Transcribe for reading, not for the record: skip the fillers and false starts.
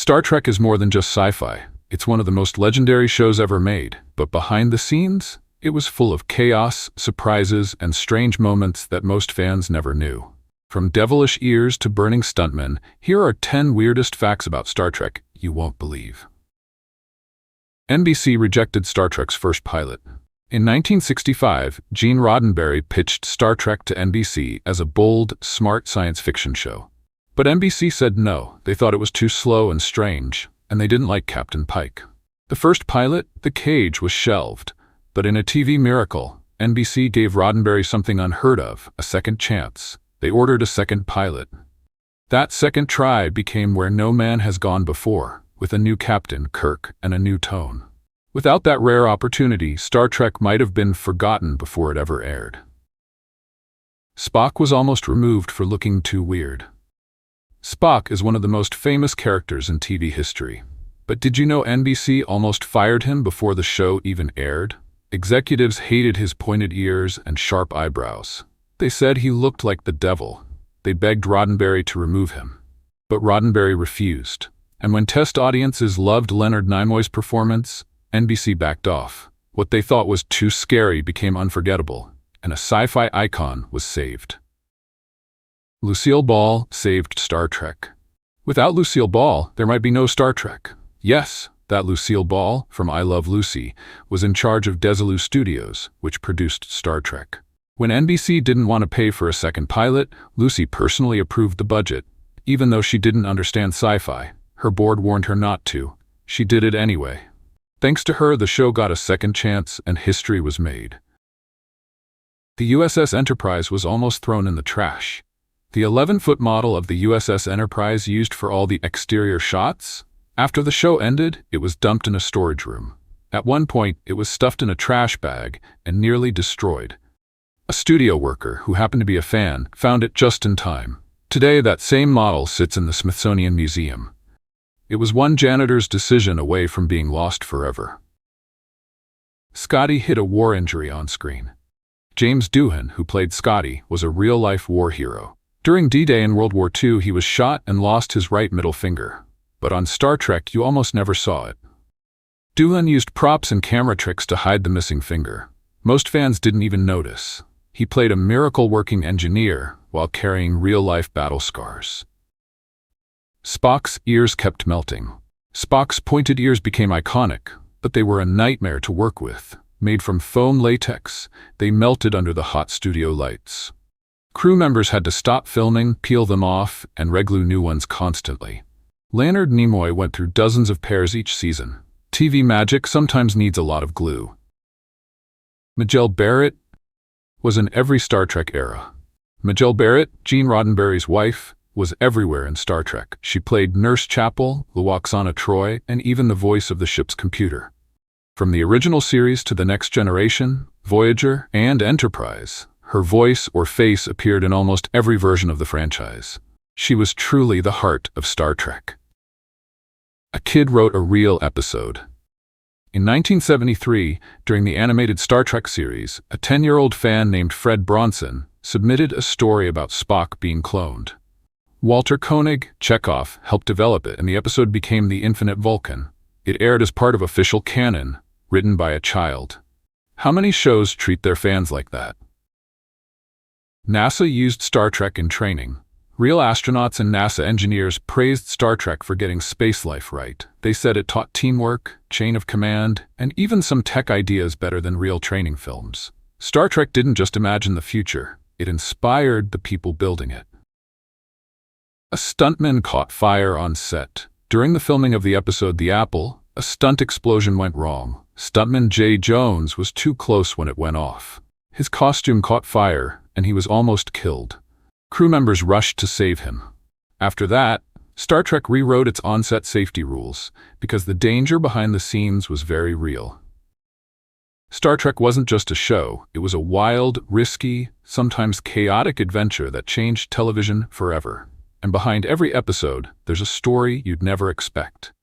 Star Trek is more than just sci-fi. It's one of the most legendary shows ever made, but behind the scenes, it was full of chaos, surprises, and strange moments that most fans never knew. From devilish ears to burning stuntmen, here are 10 weirdest facts about Star Trek you won't believe. NBC rejected Star Trek's first pilot. In 1965, Gene Roddenberry pitched Star Trek to NBC as a bold, smart science fiction show. But NBC said no, they thought it was too slow and strange, and they didn't like Captain Pike. The first pilot, The Cage, was shelved, but in a TV miracle, NBC gave Roddenberry something unheard of, a second chance. They ordered a second pilot. That second try became Where No Man Has Gone Before, with a new captain, Kirk, and a new tone. Without that rare opportunity, Star Trek might have been forgotten before it ever aired. Spock was almost removed for looking too weird. Spock is one of the most famous characters in TV history. But did you know NBC almost fired him before the show even aired? Executives hated his pointed ears and sharp eyebrows. They said he looked like the devil. They begged Roddenberry to remove him. But Roddenberry refused. And when test audiences loved Leonard Nimoy's performance, NBC backed off. What they thought was too scary became unforgettable, and a sci-fi icon was saved. Lucille Ball saved Star Trek. Without Lucille Ball, there might be no Star Trek. Yes, that Lucille Ball, from I Love Lucy, was in charge of Desilu Studios, which produced Star Trek. When NBC didn't want to pay for a second pilot, Lucy personally approved the budget. Even though she didn't understand sci-fi, her board warned her not to. She did it anyway. Thanks to her, the show got a second chance and history was made. The USS Enterprise was almost thrown in the trash. The 11-foot model of the USS Enterprise used for all the exterior shots? After the show ended, it was dumped in a storage room. At one point, it was stuffed in a trash bag and nearly destroyed. A studio worker, who happened to be a fan, found it just in time. Today, that same model sits in the Smithsonian Museum. It was one janitor's decision away from being lost forever. Scotty hid a war injury on screen. James Doohan, who played Scotty, was a real-life war hero. During D-Day in World War II, he was shot and lost his right middle finger. But on Star Trek, you almost never saw it. Doohan used props and camera tricks to hide the missing finger. Most fans didn't even notice. He played a miracle-working engineer while carrying real-life battle scars. Spock's ears kept melting. Spock's pointed ears became iconic, but they were a nightmare to work with. Made from foam latex, they melted under the hot studio lights. Crew members had to stop filming, peel them off, and reglue new ones constantly. Leonard Nimoy went through dozens of pairs each season. TV magic sometimes needs a lot of glue. Majel Barrett was in every Star Trek era. Majel Barrett, Gene Roddenberry's wife, was everywhere in Star Trek. She played Nurse Chapel, Luoxana Troi, and even the voice of the ship's computer. From the original series to The Next Generation, Voyager, and Enterprise, her voice or face appeared in almost every version of the franchise. She was truly the heart of Star Trek. A kid wrote a real episode. In 1973, during the animated Star Trek series, a 10-year-old fan named Fred Bronson submitted a story about Spock being cloned. Walter Koenig, Chekhov, helped develop it, and the episode became The Infinite Vulcan. It aired as part of official canon, written by a child. How many shows treat their fans like that? NASA used Star Trek in training. Real astronauts and NASA engineers praised Star Trek for getting space life right. They said it taught teamwork, chain of command, and even some tech ideas better than real training films. Star Trek didn't just imagine the future, it inspired the people building it. A stuntman caught fire on set. During the filming of the episode The Apple, a stunt explosion went wrong. Stuntman Jay Jones was too close when it went off. His costume caught fire, and he was almost killed. Crew members rushed to save him. After that, Star Trek rewrote its on-set safety rules, because the danger behind the scenes was very real. Star Trek wasn't just a show, it was a wild, risky, sometimes chaotic adventure that changed television forever. And behind every episode, there's a story you'd never expect.